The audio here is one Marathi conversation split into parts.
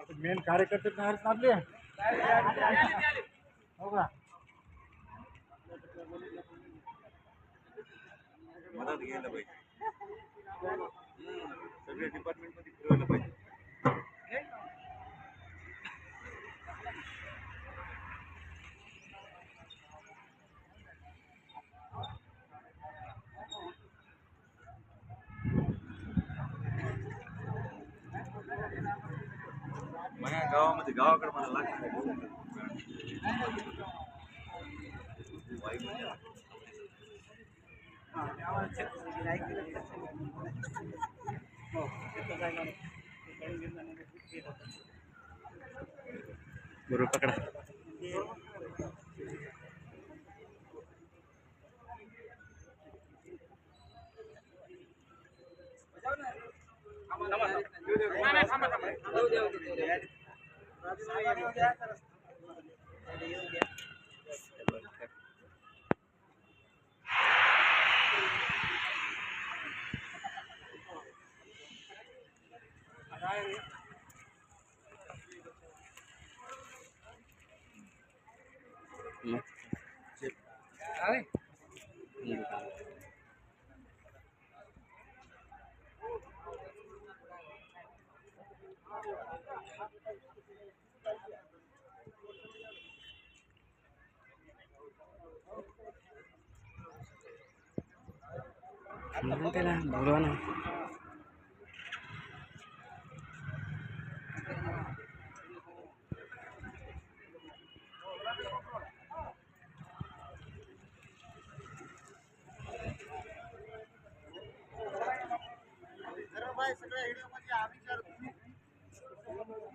मेन कार्यकर्ते आहेत ना आपले हो का मदत घ्यायला पाहिजे सगळ्या डिपार्टमेंट मध्ये फिरवायला पाहिजे माझ्या गावामध्ये गावाकडे मला लागणार बरोबर पकडा बोलवा ना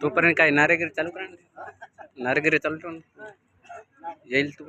तोपर्यंत काय नारेगिरी चालू करा नारेगिरी चालू ठेवा येईल तू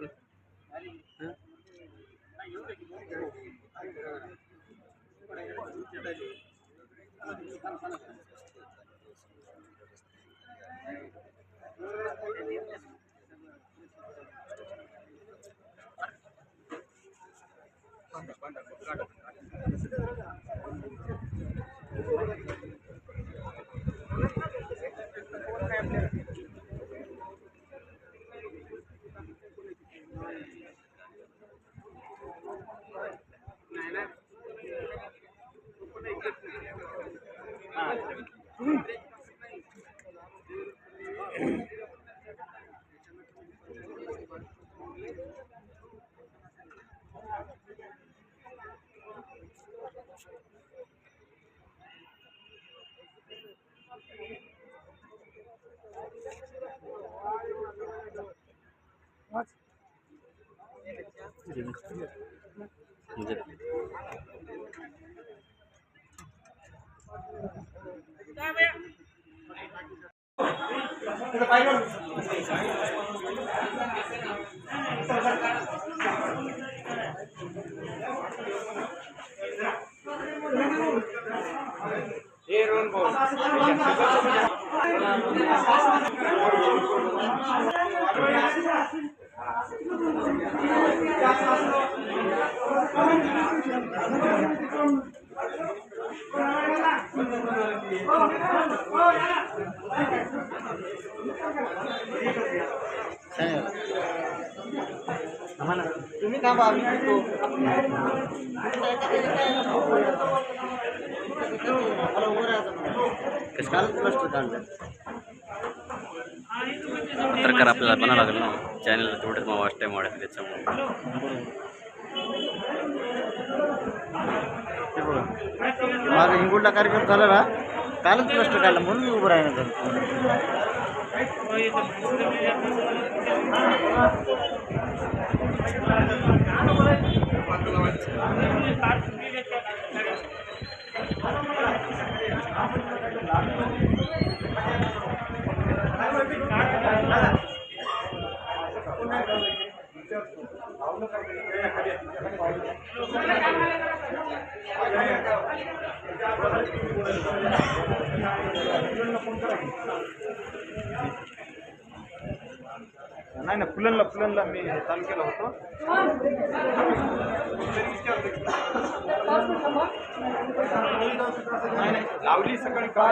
तुम्ही थांबा आम्ही येतो. पत्रकार आपल्याला बनावं लागेल ना चॅनलला तेवढंच मग वाच टाईम वाढेल त्याच्यामुळे माझा हिंगोलला कार्यक्रम झाला ना कालच प्रश्न काढला म्हणून मी उभं राहणार नाही ना फुलनला मी चालू केलं होतं नाही लावली सकाळी का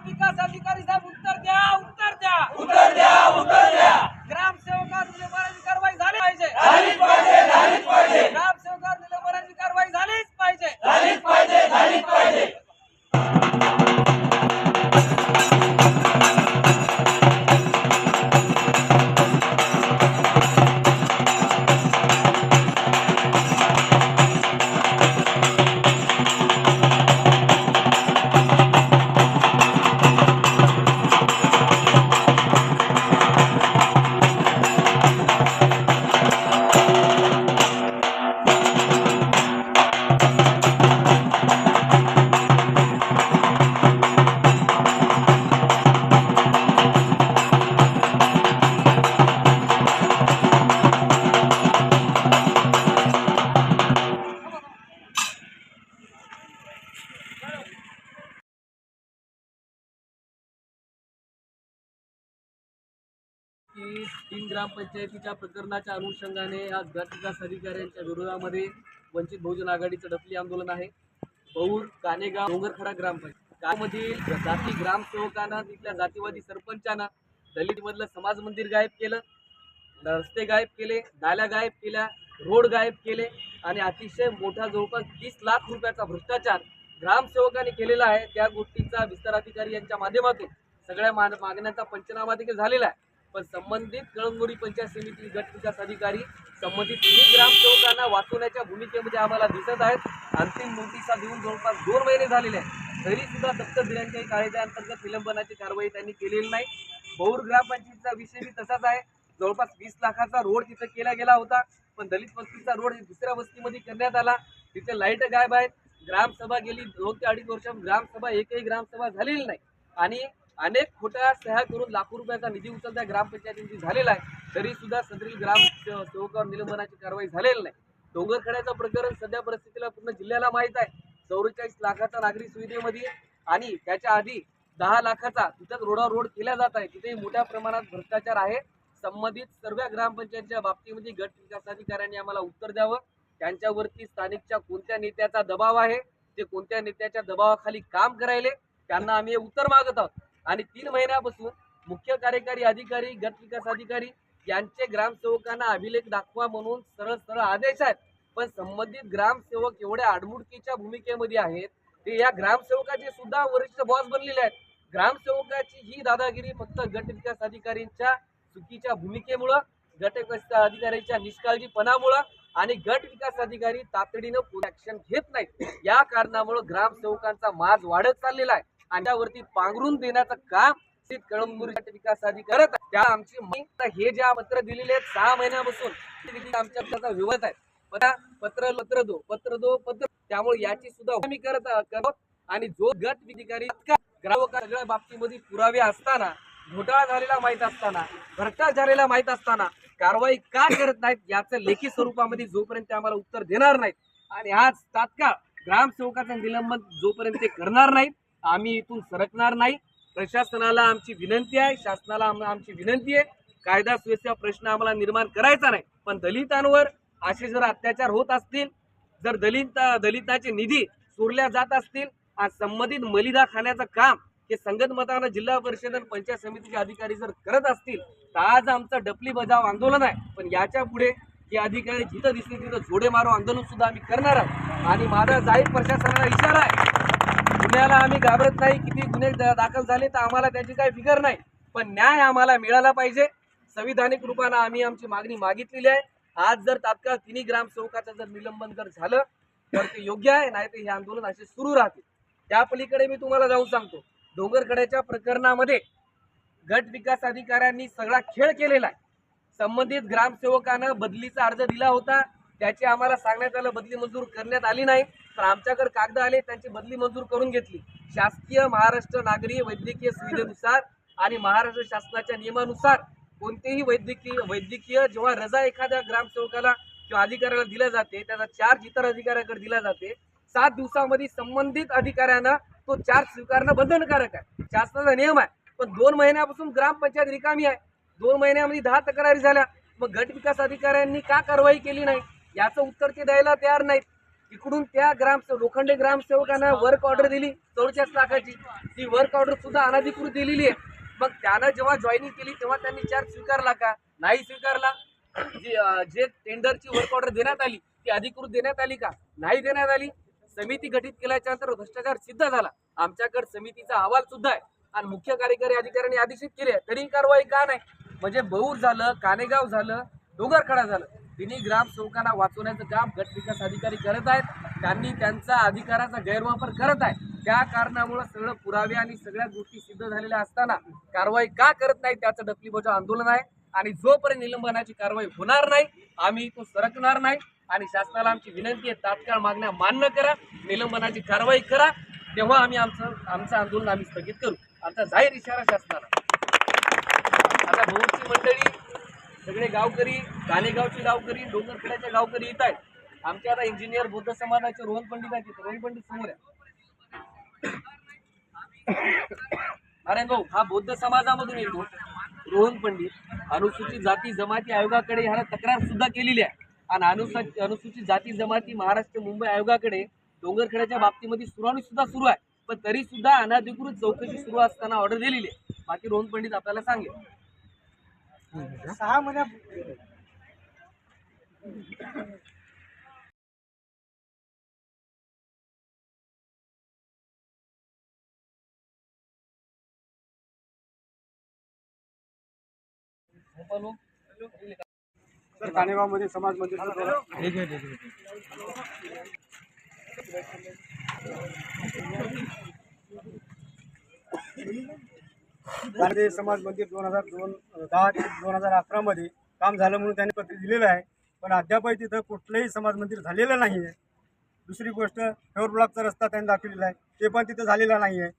विकास अधिकारी साहेब उत्तर द्या. की 3 ग्रामपंचायतीच्या प्रकरणाच्या अनुषंगाने आज गट विकास अधिकाऱ्यांच्या विरोधामध्ये वंचित बहुजन आघाडीचं डफली आंदोलन आहे. बौर, कानेगाव, डोंगरखडा ग्रामपंचायत त्यामधील जाती ग्रामसेवकांना, तिथल्या जातीवादी सरपंचांना दलितमधलं समाज मंदिर गायब केलं, रस्ते गायब केले, नाल्या गायब केल्या, रोड गायब केले आणि अतिशय मोठा जवळपास 30 लाख रुपयाचा भ्रष्टाचार ग्रामसेवकांनी केलेला आहे. त्या गोष्टीचा विस्तार अधिकारी यांच्या माध्यमातून सगळ्या मागण्यांचा पंचनामा देखील झालेला आहे. पण संबंधित कळमनुरी पंचायत समिती गट विकास अधिकारी संबंधित 3 ग्रामसेवकांना वाचवण्याच्या भूमिकेमध्ये आम्हाला दिसत आहेत. अंतिम नोटिसा देऊन जवळपास 2 महिने झालेले आहेत, तरी सुद्धा दत्तक दिल्यांच्या कायद्याअंतर्गत निलंबनाची कारवाई त्यांनी केलेली नाही. बौर ग्रामपंचायतीचा विषय बी तसाच आहे. जवळपास 20 लाखाचा रोड तिथं केला गेला होता, पण दलित वस्तीचा रोड दुसऱ्या वस्तीमध्ये करण्यात आला. तिथे लाईट गायब आहेत. ग्रामसभा गेली 2 ते 2.5 वर्ष, ग्रामसभा एकही ग्रामसभा झालेली नाही आणि अनेक खोट्या सह्या करून लाखो रुपयाचा निधी उचलत्या ग्रामपंचायतींची झालेला आहे, तरी सुद्धा सदरील ग्राम सेवकावर निलंबनाची कारवाई झालेली नाही. डोंगरखड्याचं प्रकरण सध्या परिस्थितीला पूर्ण जिल्ह्याला माहीत आहे. 44 लाखाचा नागरी सुविधेमध्ये आणि त्याच्या आधी 10 लाखाचा तिथंच रोडावर रोड केला जात आहे. तिथेही मोठ्या प्रमाणात भ्रष्टाचार आहे. संबंधित सर्व ग्रामपंचायतीच्या बाबतीमध्ये गट विकास अधिकाऱ्यांनी आम्हाला उत्तर द्यावं. त्यांच्यावरती स्थानिकच्या कोणत्या नेत्याचा दबाव आहे, ते कोणत्या नेत्याच्या दबावाखाली काम करायले, त्यांना आम्ही उत्तर मागत आहोत. आणि 3 महिन्यापासून मुख्य कार्यकारी अधिकारी, गट विकास अधिकारी यांचे ग्रामसेवकांना अभिलेख दाखवा म्हणून सरळ सरळ आदेश आहेत. पण संबंधित ग्रामसेवक एवढ्या आडमुडकीच्या भूमिकेमध्ये आहेत, ते या ग्रामसेवकाचे सुद्धा वरिष्ठ बॉस बनलेले आहेत. ग्रामसेवकाची ही दादागिरी फक्त गट विकास अधिकाऱ्यांच्या चुकीच्या भूमिकेमुळं, गट विकास अधिकाऱ्यांच्या निष्काळजीपणामुळं आणि गट विकास अधिकारी तातडीनं पुढे ऍक्शन घेत नाहीत, या कारणामुळे ग्रामसेवकांचा माज वाढत चाललेला आहे. आणि त्यावरती पांघरून देण्याचं काम कळमनुरी गट विकास अधिकारी करत आहे. त्या आमची हे ज्या पत्र दिलेले आहेत 6 महिन्यापासून आमच्या विवत आहे. पत्र दो त्यामुळे याची सुद्धा आम्ही करत आणि जो गट अधिकारी ग्राहक सगळ्या बाबतीमध्ये पुरावे असताना, घोटाळा झालेला माहीत असताना, भ्रष्टाचार झालेला माहीत असताना कारवाई का करत नाहीत, याचं लेखी स्वरूपामध्ये जोपर्यंत आम्हाला उत्तर देणार नाहीत आणि आज तात्काळ ग्रामसेवकाचं निलंबन जोपर्यंत ते करणार नाहीत, आम्ही इथून सरकणार नाही. प्रशासनाला आमची विनंती आहे, शासनाला आमची विनंती आहे, कायदा सुव्यवस्थेचा प्रश्न आम्हाला निर्माण करायचा नाही. पण दलितांवर असे जर अत्याचार होत असतील, जर दलितांचे निधी चोरल्या जात असतील आणि संबंधित मलिदा खाण्याचं काम हे संगतमतानं जिल्हा परिषद आणि पंचायत समितीचे अधिकारी जर करत असतील, तर आज आमचं डफली बजाव आंदोलन आहे. पण याच्या पुढे हे अधिकारी जिथं दिसले तिथं जोडे मारो आंदोलन सुद्धा आम्ही करणार आहोत. आणि माझा जाहीर प्रशासनाला इशारा आहे, गुन्ह्याला आम्ही घाबरत नाही. किती गुन्हे दाखल झाले तर आम्हाला त्याची काही फिकर नाही, पण न्याय आम्हाला मिळाला पाहिजे. संविधानिक रूपानं आम्ही आमची मागणी मागितलेली आहे. आज जर तात्काळ 3 ग्रामसेवकाचं जर निलंबन जर झालं तर ते योग्य आहे, नाही तर हे आंदोलन असे सुरू राहते. त्या पलीकडे मी तुम्हाला जाऊन सांगतो, डोंगरखड्याच्या प्रकरणामध्ये गट विकास अधिकाऱ्यांनी सगळा खेळ केलेला आहे. संबंधित ग्रामसेवकानं बदलीचा अर्ज दिला होता, त्याची आम्हाला सांगण्यात आलं बदली मंजूर करण्यात आली नाही, तर आमच्याकडे कागद आले, त्यांची बदली मंजूर करून घेतली. शासकीय महाराष्ट्र नागरी वैद्यकीय सुविधेनुसार आणि महाराष्ट्र शासनाच्या नियमानुसार कोणतेही वैद्यकीय जेव्हा रजा एखाद्या ग्रामसेवकाला किंवा अधिकाऱ्याला दिल्या जाते, त्याचा चार्ज इतर अधिकाऱ्याकडे दिला जाते. 7 दिवसामध्ये संबंधित अधिकाऱ्यांना तो चार्ज स्वीकारणं बंधनकारक आहे, शासनाचा नियम आहे. पण 2 महिन्यापासून ग्रामपंचायत रिकामी आहे. 2 महिन्यामध्ये 10 तक्रारी झाल्या. मग गट विकास अधिकाऱ्यांनी का कारवाई केली नाही, याचं उत्तर ते द्यायला तयार नाहीत. इकडून त्या लोखंडे ग्रामसेवकांना वर्क ऑर्डर दिली 44 लाखाची, ती वर्क ऑर्डर सुद्धा अनधिकृत दिलेली आहे. मग त्यानं जेव्हा जॉईनिंग केली तेव्हा त्यांनी चार्ज स्वीकारला का, नाही स्वीकारला. जे टेंडरची वर्क ऑर्डर देण्यात आली ती अधिकृत देण्यात आली का, नाही देण्यात आली. समिती गठीत केल्याच्या नंतर भ्रष्टाचार सिद्ध झाला. आमच्याकडे समितीचा अहवाल सुद्धा आहे आणि मुख्य कार्यकारी अधिकाऱ्यांनी आदेशित केले, तरी कारवाई का नाही. म्हणजे बौर झालं, कानेगाव झालं, डोंगरखडा झालं, 3 ग्रामसेवकांना वाचवण्याचं काम गट विकास अधिकारी करत आहेत. त्यांनी त्यांचा अधिकाराचा गैरवापर करत आहे. त्या कारणामुळे सगळं पुरावे आणि सगळ्या गोष्टी सिद्ध झालेल्या असताना कारवाई का करत नाही, त्याचं डफली बजाव आंदोलन आहे. आणि जोपर्यंत निलंबनाची कारवाई होणार नाही, आम्ही इथून सरकणार नाही. आणि शासनाला आमची विनंती आहे, तात्काळ मागण्या मान्य करा, निलंबनाची कारवाई करा, तेव्हा आम्ही आमचं आंदोलन आम्ही स्थगित करू. आमचा जाहीर इशारा शासनाला. आता बहुतची मंडळी, सगळे गावकरी, कानेगावचे गावकरी, डोंगरखड्याचे गावकरी येत आहेत. आमचे आता इंजिनियर बौद्ध समाजाचे रोहन पंडित आहेत, रोहन पंडित समोर आहे. अरे भाऊ, हा बौद्ध समाजामधून येतो. रोहन पंडित अनुसूचित जाती जमाती आयोगाकडे ह्याला तक्रार सुद्धा केलेली आहे आणि अनुसूचित जाती जमाती महाराष्ट्र मुंबई आयोगाकडे डोंगरखेड्याच्या बाबतीमध्ये सुनावणी सुद्धा सुरू आहे, पण तरी सुद्धा अनधिकृत चौकशी सुरू असताना ऑर्डर दिलेली आहे. बाकी रोहन पंडित आपल्याला सांगेल. 6 महिन्या सर कानेगावमध्ये समाज मंदिर भारतीय समाज मंदिर 2010 ते 2011 मध्ये काम झालं म्हणून त्यांनी पत्र दिलेलं आहे, पण अद्यापही तिथं कुठलंही समाज मंदिर झालेलं नाही आहे. दुसरी गोष्ट फेवर ब्लॉकचा रस्ता त्यांनी दाखवलेला आहे, ते पण तिथं झालेला नाही आहे.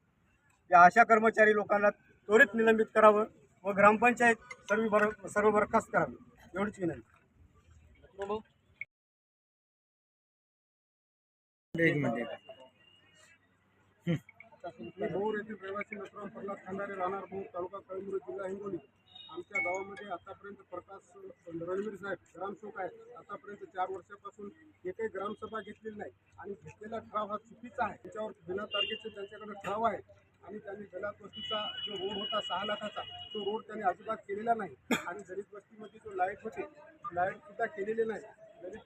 या अशा कर्मचारी लोकांना त्वरित निलंबित करावं व ग्रामपंचायत सर्व बरखास्त करावी एवढीच विनंती. भोर येथील रहिवासी नथुराम प्रल्हाद खंडारे राहणार भोर तालुका कळमनुरी जिल्हा हिंगोली. आमच्या गावामध्ये आतापर्यंत प्रकाश रणवीर साहेब ग्रामसेवक आहेत. आतापर्यंत 4 वर्षापासून एकही ग्रामसभा घेतलेली नाही आणि घेतलेला ठराव हा चुकीचा आहे. त्याच्यावर बिना तारखेचे त्यांच्याकडे ठराव आहे आणि त्यांनी दलित वस्तीचा जो रोड होता 6 लाखाचा तो रोड त्यांनी अजिबात केलेला नाही आणि दलित वस्तीमध्ये जो लाईट होते लाईट सुद्धा केलेले नाही. दलित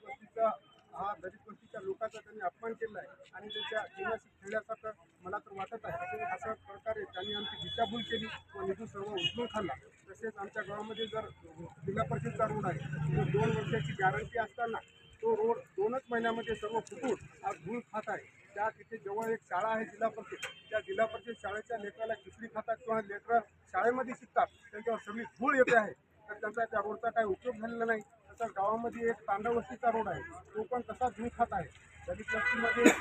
वस्तीच्या लोकांचा त्यांनी अपमान केला आहे आणि त्यांच्या जीवनाशी खेळल्यासारखं मला तर वाटत आहे. अशा प्रकारे त्यांनी आमची दिशाभूल केली व निधी सर्व उचलून खाल्ला. तसेच आमच्या गावामध्ये जर जिल्हा परिषदचा रोड आहे तो 2 वर्षाची गॅरंटी असताना तो रोड 2च महिन्यामध्ये सर्व फुटून आज धूळ खात आहे. त्या तिथे जवळ एक शाळा आहे जिल्हा परिषद, त्या जिल्हा परिषद शाळेच्या लेकराला खिचडी खातात किंवा लेकरं शाळेमध्ये शिकतात त्यांच्यावर सगळी धूळ येते आहे. तर त्यांचा त्या रोडचा काही उपयोग झालेला नाही. तसंच गावामध्ये एक तांडव वस्तीचा रोड आहे तो पण तसा धूळ खात आहे. दलित वस्तीमध्ये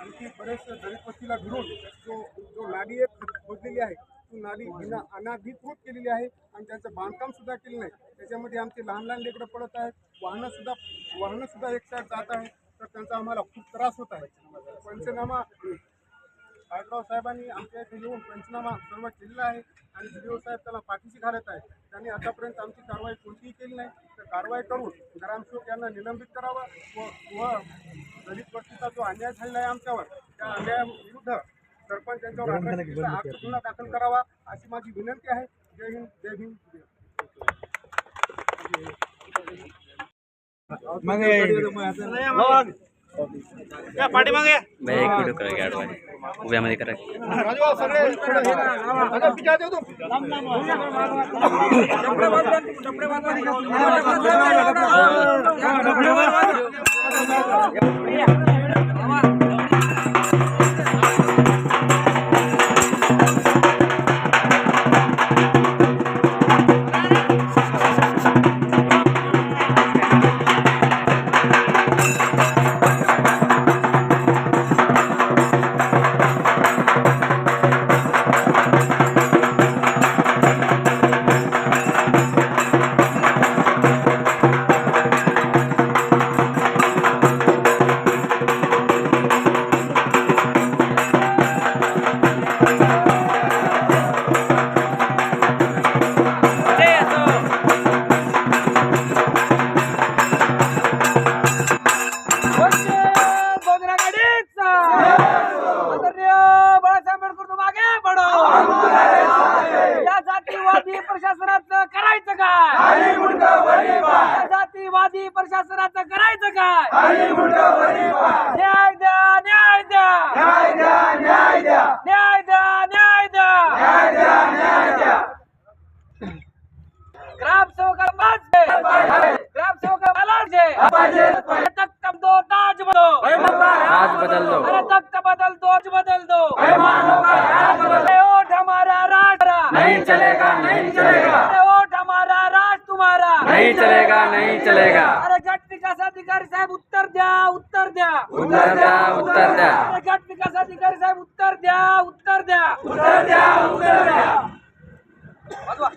आणखी बरेच दलित वस्तीला भिडून जो नाली एक खोदलेली आहे ती नाली बिना अनाधिकृत केलेली आहे आणि त्यांचं बांधकाम सुद्धा केलं नाही. त्याच्यामध्ये आमचे लहान लहान लेकरं पडत आहेत, वाहनं सुद्धा एक साईड जात आहे. तर त्यांचा आम्हाला खूप त्रास होत आहे. पंचनामा आडराव साहेबांनी आमच्या इथे येऊन पंचनामा सर्व केलेला आहे आणि BDO साहेब त्याला पाठीशी घालत आहेत. त्यांनी आतापर्यंत आमची कारवाई कोणतीही केली नाही. तर कारवाई करून ग्रामसेवक यांना निलंबित करावं व दलित वस्तीचा जो अन्याय झालेला आहे आमच्यावर त्या अन्यायाविरुद्ध सरपंच यांच्यावर 18 गुन्हा दाखल करावा अशी माझी विनंती आहे. जय हिंद जय भीम. बाई एक व्हिडिओ करा की आडवा उभ्यामध्ये करा. प्रशासनाचं करायचं काय? जातीवादी प्रशासनाचं करायचं काय? न्याय द्या न्याय द्या न्याय द्या न्याय द्या न्याय द्या न्याय द्या. ग्रामसेवकाला तख्त दो ताज बदलो, आज बदल दो, अरे तख्त बदल दो ताज बदल दो. वोट हमारा राष्ट्र नहीं चलेगा नहीं चलेगा, अरे वोट हमारा राष्ट्र तुम्हारा नहीं चलेगा नहीं चलेगा. अरे गट विकास अधिकारी साहेब उत्तर द्या उत्तर द्या उत्तर द्या उत्तर द्या. अरे गट विकास अधिकारी साहेब उत्तर द्या उत्तर द्या उत्तर द्या उत्तर द्या. वाजवा.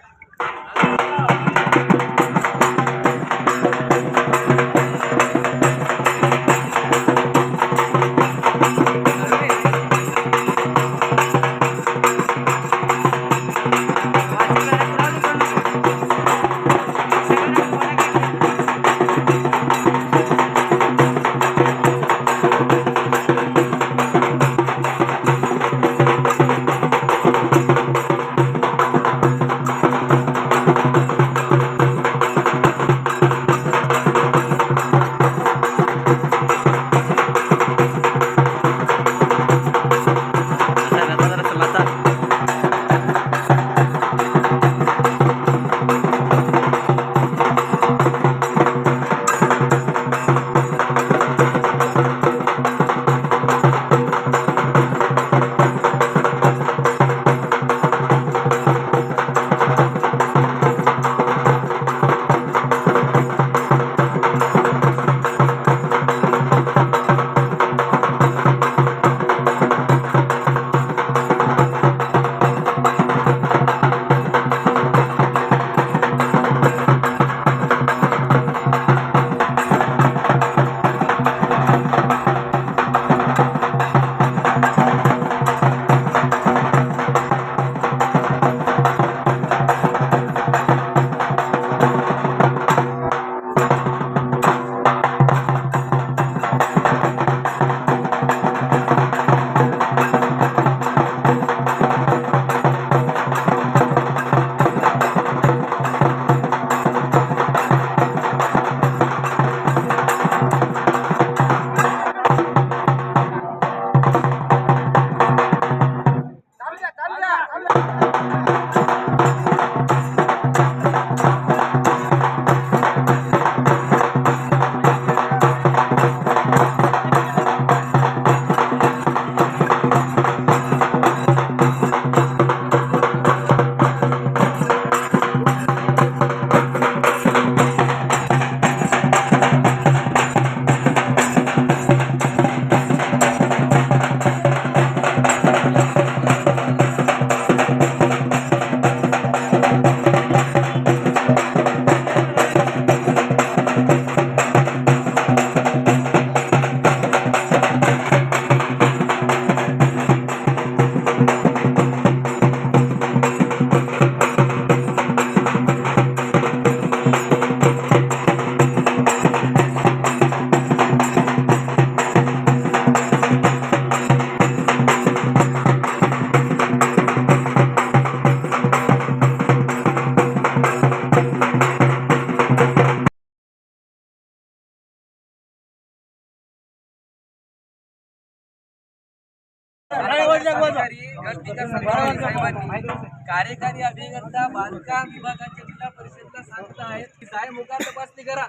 विकास अधिकारी साहेबांनी कार्यकारी अभियंता बांधकाम विभागाच्या जिल्हा परिषदला सांगत आहेत की जाय मुका तपासणी करा.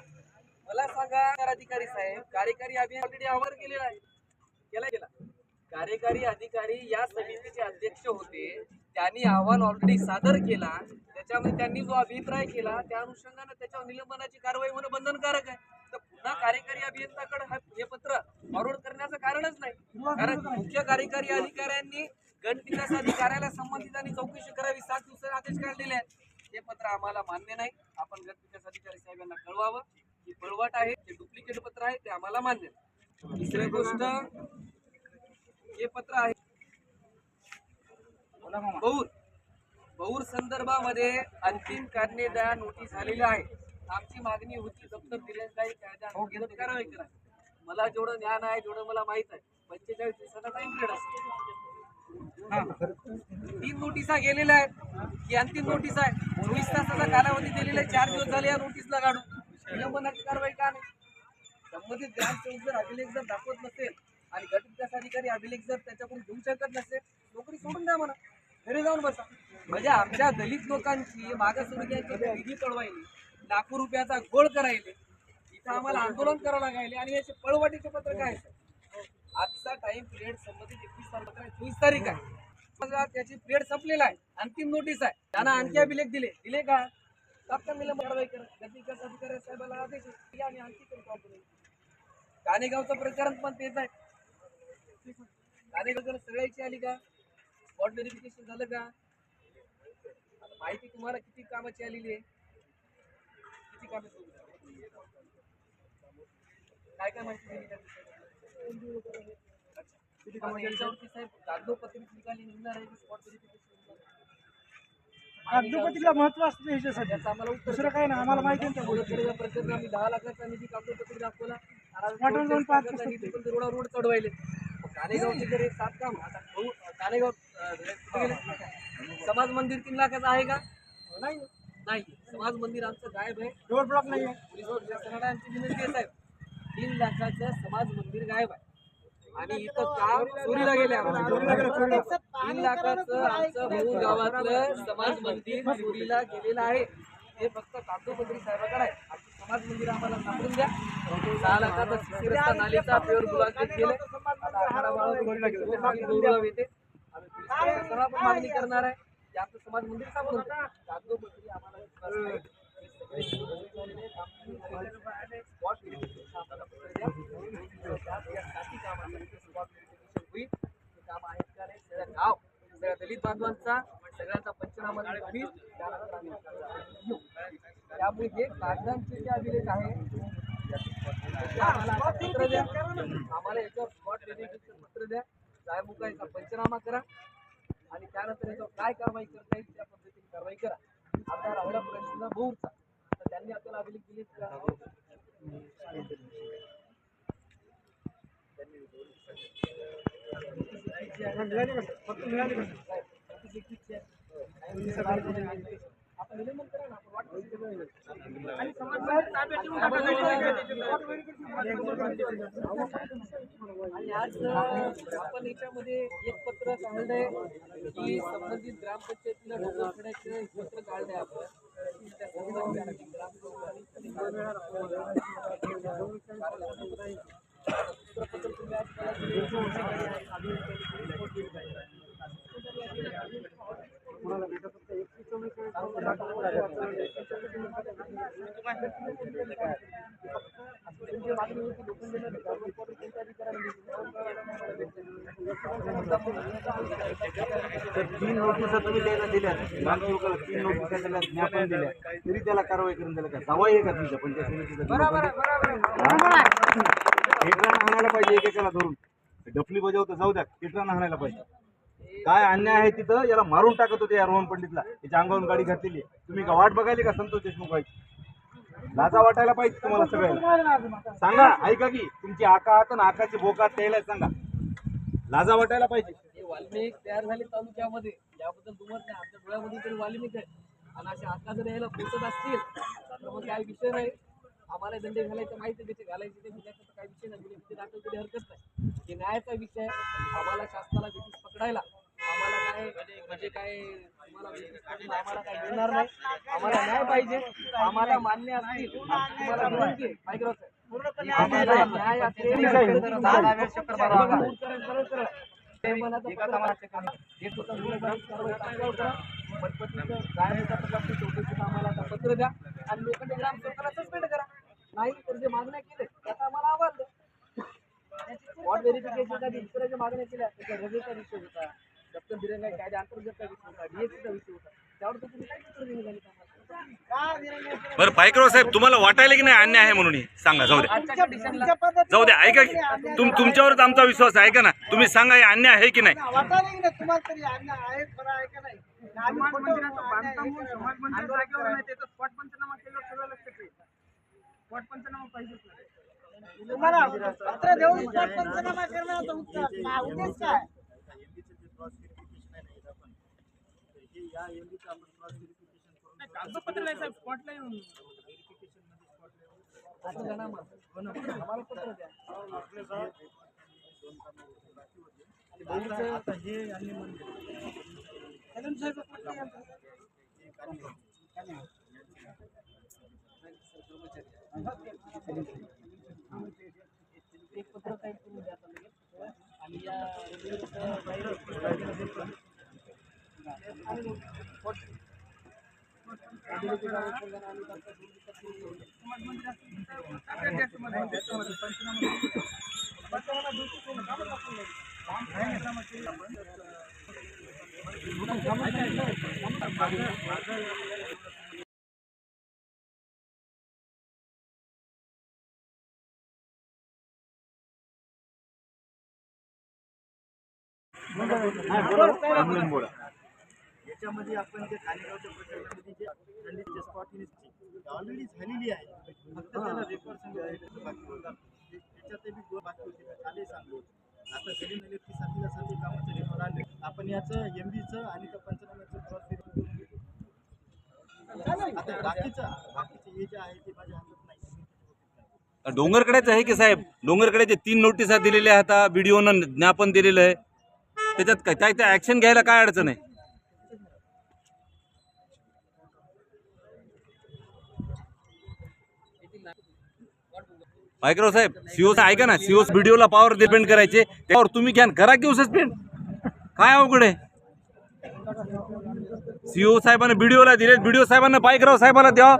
मला सांगा अधिकारी साहेब, कार्यकारी अभियंता ऑलरेडी अहवाल केलेला आहे, केला कार्यकारी अधिकारी या समितीचे अध्यक्ष होते, त्यांनी अहवाल ऑलरेडी सादर केला. त्याच्यामध्ये त्यांनी जो अभिप्राय केला त्या अनुषंगाने त्याच्यावर निलंबनाची कारवाई होणं बंधनकारक आहे. तर पुन्हा कार्यकारी अभियंताकडे हे पत्र फॉरवर्ड करण्याचं कारणच नाही, कारण मुख्य कार्यकारी अधिकाऱ्यांनी गट विकास अधिकाऱ्याला संबंधित आणि चौकशी करावी 7 दिवसाचे आदेश काढलेले आहेत. हे पत्र आम्हाला मान्य नाही. आपण गट विकास अधिकारी साहेबांना कळवावं ही पळवाट आहे, ते डुप्लिकेट पत्र आहे, ते आम्हाला मान्य नाही. दुसरी गोष्ट, हे पत्र आहे बौर संदर्भामध्ये अंतिम कारणे द्या नोटीस झालेली आहे. आमची मागणी होती दप्तर दिल्याची कायदा कारवाई करा. मला जेवढं ज्ञान आहे, जेवढं मला माहित आहे, 45 दिवसाचा टाइम पिरियड असतो. 3 नोटिसा गेलेल्या आहेत, ही अंतिम नोटीस आहे. 24 तासाचा कालावधी दिलेला आहे. 4 दिवस झाले या नोटीसला काढून. निलंबनाची कारवाई का नाही? संबंधित ग्रामसेवक जर अभिलेख जर दाखवत नसेल आणि गट विकास अधिकारी अभिलेख जर त्याच्याकडून घेऊ शकत नसेल, नोकरी सोडून द्या म्हणा, घरी जाऊन बसा. म्हणजे आमच्या दलित लोकांची मागासवर्गीयांची निधी पळवायली, लाखो रुपयाचा गोळ करायले, इथं आम्हाला आंदोलन करावं लागायले आणि याचे पळवाटीचे पत्र काय आहे? आजचा टाइम पिरियड संबंधित 21 तारखेला 24 तारीख आहे. त्याची पिरियड संपलेला आहे, अंतिम नोटीस आहे. त्यांना आणखी अभिलेख दिले का? तात्काळ निलंबन कारवाई करा. गट विकास अधिकारी साहेबाला आदेश आहे, आम्ही आणखी करतो. आपण कानेगावचं प्रकरण पण तेच आहे. कानेगाव सगळ्याची आली का? स्पॉट व्हेरिफिकेशन झालं का? माहिती तुम्हाला किती कामाची आलेली आहे, किती कामे सुरू काय काय माहिती दिली का? याच्यावरती साहेब कागदोपत्री निकाली निघणार आहे, स्पॉट व्हेरिफिकेशन कागदोपत्रीला महत्व असतं ह्याच्यासाठी, त्याचं आम्हाला उत्तर दुसरं काही नाही. आम्हाला माहिती आहे प्रकरण आम्ही 10 लाखाचा निधी कागदोपत्री दाखवला. वाटून जाऊन पाहत असतो. रोड चढवायले कानेगावचे जर एक 7 काम आता कानेगाव समाज मंदिर 3 लाखाचं आहे का? नाही. समाज मंदिर आमचं गायब आहे, रोड ब्लॉक नाही आहे. पोलीस आमची विनंती आहे साहेब, 3 लाखाचं समाज मंदिर गायब आहे आणि इथं काम चोरीला गेले. 3 लाखाचं आमचं भूम गावातलं समाज मंदिर चोरीला गेलेलं आहे. हे फक्त कागदोपत्री साहेबाकडे आहे. आमचं समाज मंदिर आम्हाला सापडून द्या. 6 लाखाचा सीसी रस्ता नालीचा प्युअर ब्लॉकेज केलं. सर्व पण मागणी करणार आहे की आमचं समाज मंदिर सापडून द्या. कागदोपत्री आम्हाला स्पॉट व्हेरिफिकेशन आम्हाला पत्र द्या. त्यासाठी स्पॉट व्हेरिफिकेशन होईल. हे काम आहेत का नाही सगळ्या गाव सगळ्या दलित बांधवांचा सगळ्यांचा पंचनामा होईल. त्यानंतर आम्ही घेऊ. त्यामुळे हे कागदांचे जे अभिलेख आहे आम्हाला पत्र द्या. आम्हाला याच्यावर स्पॉट व्हेरिफिकेशन पत्र द्या. जायमुकाचा पंचनामा करा आणि त्यानंतर याच्यावर काय कारवाई करता येईल त्या पद्धतीने कारवाई करा. आता राहिला प्रश्न बहुचा, तर त्यांनी आपल्याला अभिलेख दिलेत का? आपण निलंबन करा ना, आपण वाट आणि आज आपण याच्यामध्ये एक पत्र काढलंय की संबंधित ग्रामपंचायतीला डोंगरखेड्याचं पत्र काढलंय आपण. तर 3 नोटिसा तुम्ही त्याला दिल्या, 3 नोटिसा त्याला ज्ञापन दिल्या, तरी त्याला कारवाई करून दिलं का? जावाई आहे का तुमच्या पंचायत समितीचा? केटरानं हाणायला पाहिजे एकेकाला धरून. डफली बजावतं जाऊ द्या, केटरानं हाणायला पाहिजे. काय अन्याय आहे तिथं, याला मारून टाकत होते या रोहन पंडितला. त्याच्या अंगावरून गाडी घातलेली आहे. तुम्ही का वाट बघायली का संतोष देशमुख व्हायची? लाजा वाटायला पाहिजे तुम्हाला सगळ्यांना. सांगा, ऐका की तुमची आका आहात ना, आकाची बोकात त्याला सांगा, लाजा वाटायला पाहिजे. हे वाल्मिक तयार झाले तालुक्यामध्ये, याबद्दल दुमत नाही. आमच्या डोळ्यामध्ये तरी वाल्मिक आहे आणि असे आका जर यायला पोचत असतील तर मग काही विषय नाही. आम्हाला दंडे घालायचं माहिती आहे, त्याचे घालायचे ते त्याचा काही विषय नाही. गुन्हे दाखल तरी हरकत नाही. हे न्यायाचा विषय. आम्हाला शासनाला ब्रिटिश पकडायला आम्हाला काय म्हणजे काय तुम्हाला विशेष करून आम्हाला काय देणार नाही. आम्हाला न्याय पाहिजे. आम्हाला मान्य असतील तुम्हाला विनंती आहे, मायक्रोसॉफ्ट. आम्हाला न्याय असेल तर सरळ. ते मनाचं हे सुद्धा गुन्हेगारी कारवाई टाकल्यावर करा. पटपटीचं जाण्याचा प्रकारची चौकशीचं आम्हाला आता पत्र द्या आणि लोखंडे ग्रामसेवकाला सस्पेंड करा. नाही तर जे मागण्या केले त्याचा आम्हाला अहवाल द्या. वॉर्ड व्हेरिफिकेशनच्या दुसऱ्याच्या मागण्या केल्या त्याच्या रजेचा विषय होता, दप्तर दिरंगाई कायद्या अंतर्गतचा विषय होता, डीएससीचा विषय होता. त्यावर तर तुम्ही काय उत्तर दिलं नाही आम्हाला. बरं पायकराव साहेब तुम्हाला वाटायला की नाही अन्याय आहे म्हणून हे? सांगा जाऊ द्या आजच्या कंडिशनला जाऊ द्या ऐका की तुमच्यावरच आमचा विश्वास आहे का ना तुम्ही सांगा हे अन्याय आहे की नाही आम्हाला पत्र द्या. एक पत्र टाईप करून द्या आता लगेच. आणि या याच्यामध्ये आपण जे खानेगावच्या प्रकरणामध्ये जे खंडित स्पॉट ऑलरेडी झालेली आहे, फक्त त्याला रेफर सांगितलं बाकी होता. त्याच्यातही दोन बाकी होते कालही सांगलो. आता सलीम इलेक्ट्रिक साथीला साथी कामाचं रेफर आले. आपण याचं एमबीचं आणि त्या पंचनाम्याचं क्रॉस आता बाकीचे हे जे आहे ते माझ्या हातात नाही. डोंगरकड्याचं आहे की साहेब डोंगरकड्याचे 3 नोटिसा दिलेल्या आहेत व्हिडिओनं ज्ञापन दिलेलं आहे त्याच्यात काय त्या ऍक्शन घ्यायला काय अडचण आहे पायकराव साहेब सीओ ऐका ना सीओ व्हिडिओला पॉवर डिपेंड करायचे त्यावर तुम्ही घ्या करा की सस्पेंड काय अवघड आहे सीओ साहेबांना व्हिडिओला दिले व्हिडिओ साहेबांना पायकराव साहेबांना द्यावा